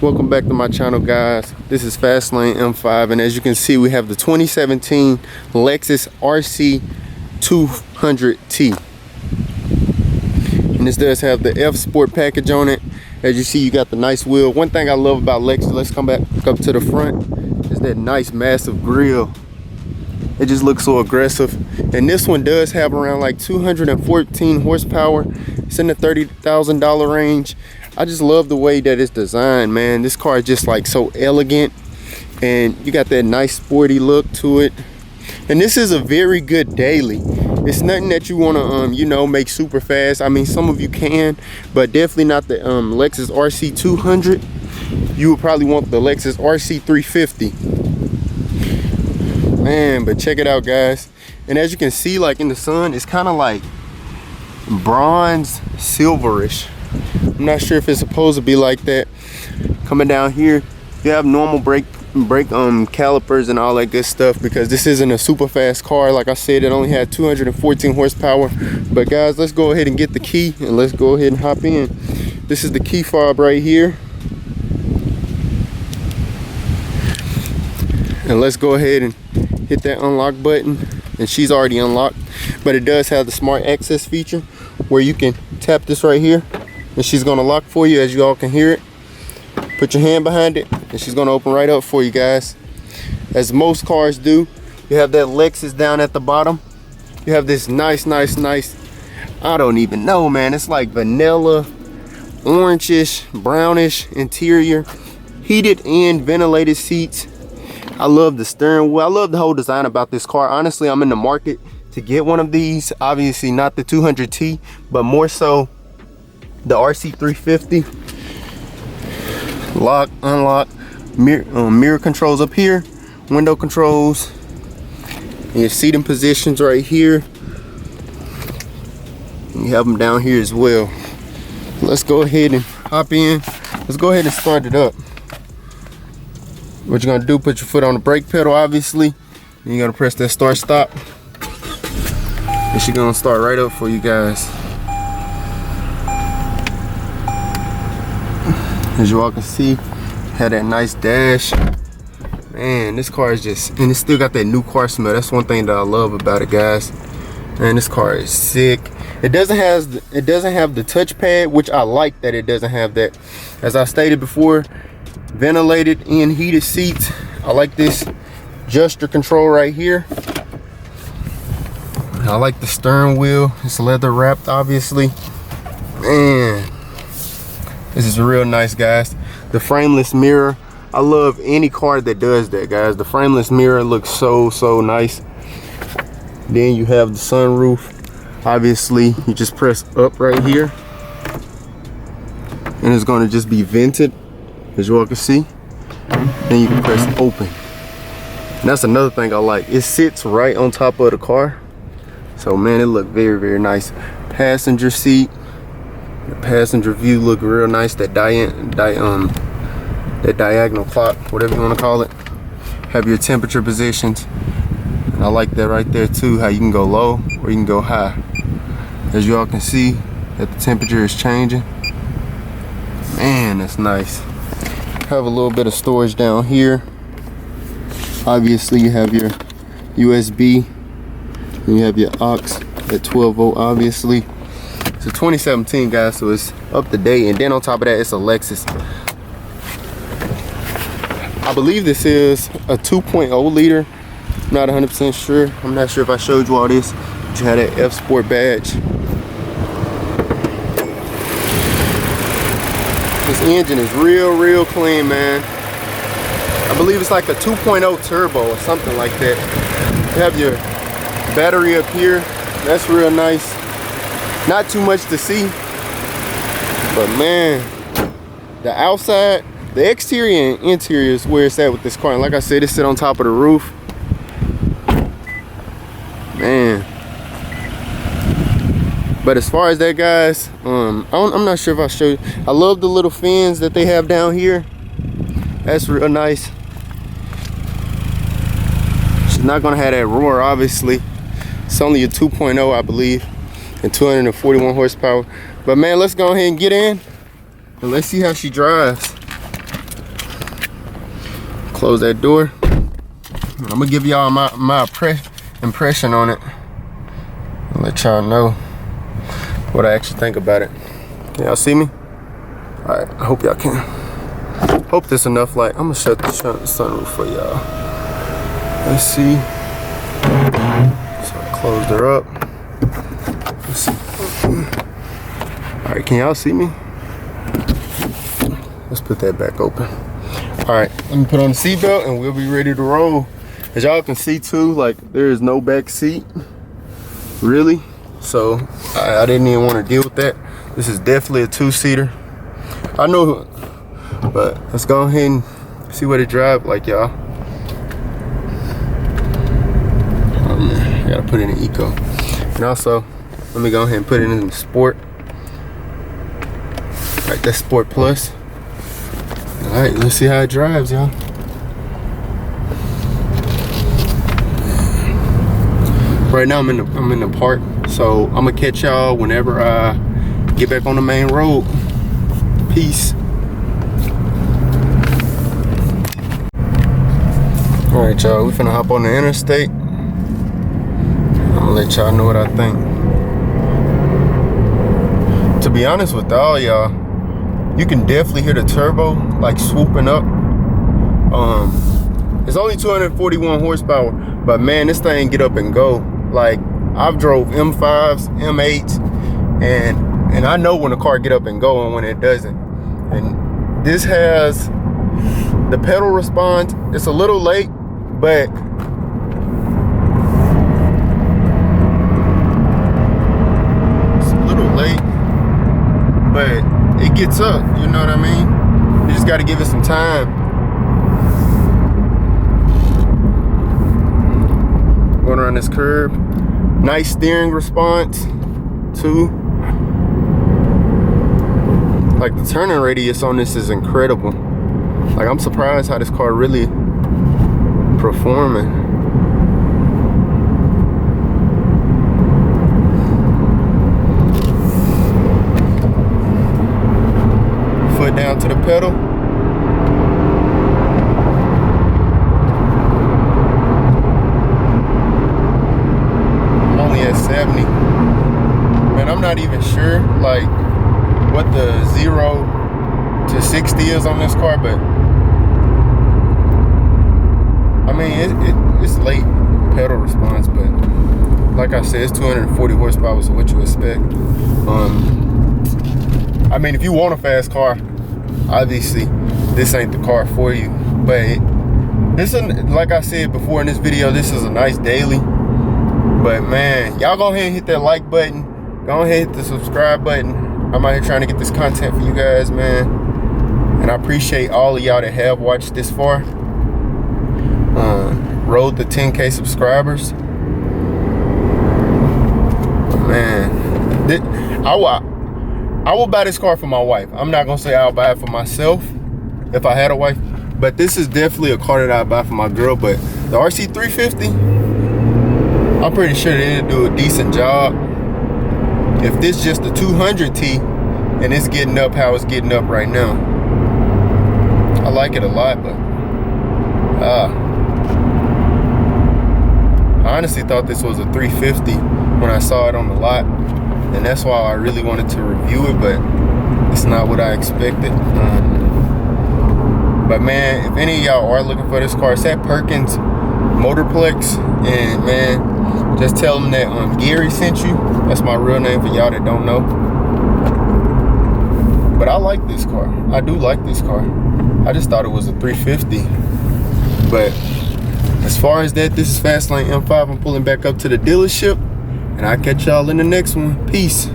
Welcome back to my channel, guys. This is Fastlane M5, and as you can see, we have the 2017 Lexus RC350 and this does have the F-Sport package on it. As you see, you got the nice wheel. One thing I love about Lexus, let's come back up to the front, is that nice massive grille. It just looks so aggressive. And this one does have around like 214 horsepower. It's in the $30,000 range. I just love the way that it's designed, man. This car is just like so elegant, and you got that nice sporty look to it. And this is a very good daily. It's nothing that you want to you know, make super fast. I mean, some of you can, but definitely not the Lexus RC200. You would probably want the Lexus RC350, man. But check it out, guys. And as you can see, like in the sun, it's kind of like bronze silverish. I'm not sure if it's supposed to be like that. Coming down here, you have normal brake calipers and all that good stuff, because this isn't a super fast car. Like I said, it only had 214 horsepower. But guys, let's go ahead and get the key and let's go ahead and hop in. This is the key fob right here, and let's go ahead and hit that unlock button. And she's already unlocked, but it does have the smart access feature where you can tap this right here and she's gonna lock for you. As you all can hear it, put your hand behind it and she's gonna open right up for you, guys, as most cars do. You have that Lexus down at the bottom. You have this nice, I don't even know, man, it's like vanilla, orangish, brownish interior, heated and ventilated seats. I love the steering wheel. I love the whole design about this car. Honestly, I'm in the market to get one of these. Obviously not the 200T, but more so the RC350. Lock, unlock, mirror controls up here, window controls, and your seating positions right here. And you have them down here as well. Let's go ahead and hop in. Let's go ahead and start it up. What you're gonna do, put your foot on the brake pedal, obviously. And you're gonna press that start stop. And she's gonna start right up for you guys. As you all can see, had that nice dash. Man, this car is just, and it still got that new car smell. That's one thing that I love about it, guys. Man, this car is sick. It doesn't have the touchpad, which I like that it doesn't have that. As I stated before, ventilated and heated seats. I like this gesture control right here. I like the steering wheel. It's leather wrapped, obviously. Man, this is real nice, guys. The frameless mirror, I love any car that does that, guys. The frameless mirror looks so nice. Then you have the sunroof. Obviously, you just press up right here and it's going to just be vented, as you all can see. Then you can press open. And that's another thing I like. It sits right on top of the car. So man, it looked very nice. Passenger seat. The passenger view look real nice. That diagonal clock, whatever you want to call it. Have your temperature positions. And I like that right there too, how you can go low or you can go high. As you all can see, that the temperature is changing. Man, that's nice. Have a little bit of storage down here. Obviously you have your USB and you have your aux at 12 volt, obviously. It's a 2017, guys, so it's up to date. And then on top of that, it's a Lexus. I believe this is a 2.0 liter. I'm not 100% sure. I'm not sure if I showed you all this, but you had that F-Sport badge. This engine is real clean, man. I believe it's like a 2.0 turbo or something like that. You have your battery up here. That's real nice. Not too much to see, but man, the outside, the exterior and interior is where it's at with this car. And like I said, it sit on top of the roof. Man. But as far as that, guys, I'm not sure if I showed you. I love the little fins that they have down here. That's real nice. She's not gonna have that roar, obviously. It's only a 2.0, I believe, and 241 horsepower. But man, let's go ahead and get in and let's see how she drives. close that door. I'm gonna give y'all my impression on it. I'll let y'all know what I actually think about it. Can y'all see me? All right, I hope y'all can. Hope there's enough light. I'm gonna shut the sunroof for y'all. Let's see. So I closed her up. Let's see. All right, can y'all see me? Let's put that back open. All right, let me put on the seatbelt and we'll be ready to roll. As y'all can see too, like there is no back seat, really. So I didn't even want to deal with that. This is definitely a two-seater. I know, but let's go ahead and see what it drives like, y'all. Oh man, I gotta put it in eco. And also, let me go ahead and put it in sport. All right, that's Sport Plus. All right, let's see how it drives, y'all. Right now I'm in the park, so I'm gonna catch y'all whenever I get back on the main road. Peace. All right, y'all, we finna hop on the interstate. I'm gonna let y'all know what I think. To be honest with all y'all, you can definitely hear the turbo like swooping up. It's only 241 horsepower, but man, this thing get up and go. Like I've drove M5s, M8s, and I know when a car get up and go and when it doesn't. And this has the pedal response. It's a little late, but it gets up, you know what I mean? You just got to give it some time. Going around this curve. Nice steering response too. Like the turning radius on this is incredible. Like I'm surprised how this car really performing. Foot down to the pedal. I'm only at 70. Man, I'm not even sure like what the 0 to 60 is on this car, but I mean it's late pedal response, but like I said, it's 240 horsepower, so what you expect. I mean, if you want a fast car, obviously this ain't the car for you, but this is, like I said before in this video, this is a nice daily. But man, y'all go ahead and hit that like button, go ahead and hit the subscribe button. I'm out here trying to get this content for you guys, man, and I appreciate all of y'all that have watched this far. Road to 10K subscribers. Man, I will buy this car for my wife. I'm not gonna say I'll buy it for myself if I had a wife, but this is definitely a car that I'd buy for my girl. But the RC350, I'm pretty sure they'll do a decent job. If this just the 200T and it's getting up how it's getting up right now, I like it a lot. But I honestly thought this was a 350 when I saw it on the lot. And that's why I really wanted to review it, but it's not what I expected. But man, if any of y'all are looking for this car, it's at Perkins Motorplex. And man, just tell them that Gary sent you. That's my real name for y'all that don't know. But I like this car. I do like this car. I just thought it was a 350. But as far as that, this is Fastlane M5. I'm pulling back up to the dealership. And I'll catch y'all in the next one. Peace.